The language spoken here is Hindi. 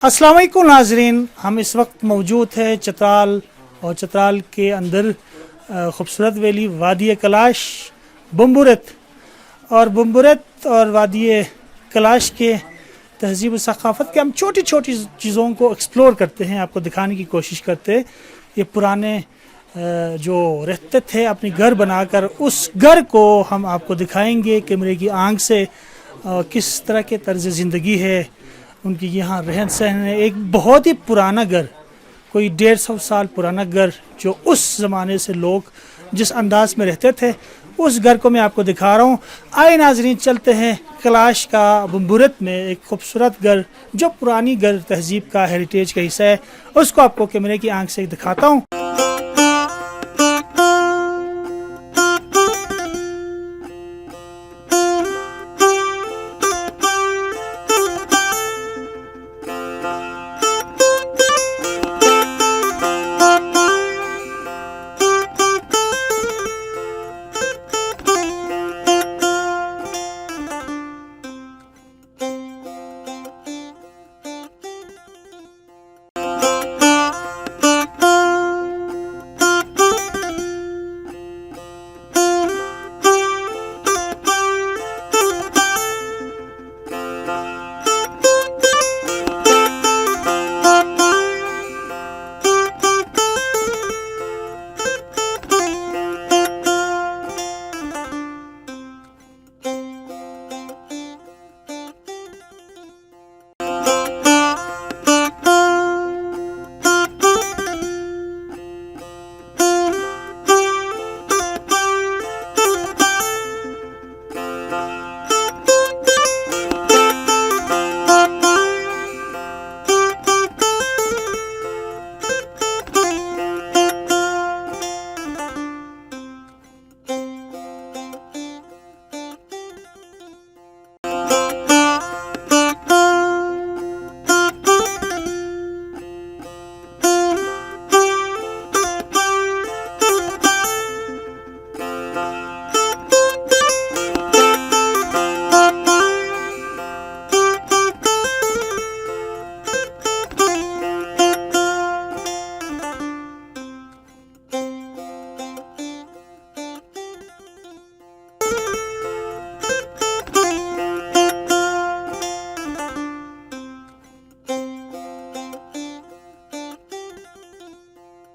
अस्सलाम वालेकुम नाजरीन, हम इस वक्त मौजूद हैं चित्राल और चित्राल के अंदर खूबसूरत वैली वादी कलाश बुम्बुरत और वादी कलाश के तहजीब सकाफ़त के हम छोटी छोटी चीज़ों को एक्सप्लोर करते हैं, आपको दिखाने की कोशिश करते हैं। ये पुराने जो रहते थे अपनी घर बनाकर, उस घर को हम आपको दिखाएंगे कैमरे की आंख से। किस तरह के तर्ज ज़िंदगी है उनकी, यहाँ रहन सहन है। एक बहुत ही पुराना घर, कोई 150 साल पुराना घर, जो उस ज़माने से लोग जिस अंदाज में रहते थे, उस घर को मैं आपको दिखा रहा हूँ। आए नाजरीन, चलते हैं कलाश का बुम्बुरत में एक खूबसूरत घर जो पुरानी घर तहजीब का हेरिटेज का हिस्सा है, उसको आपको कैमरे की आंख से दिखाता हूँ।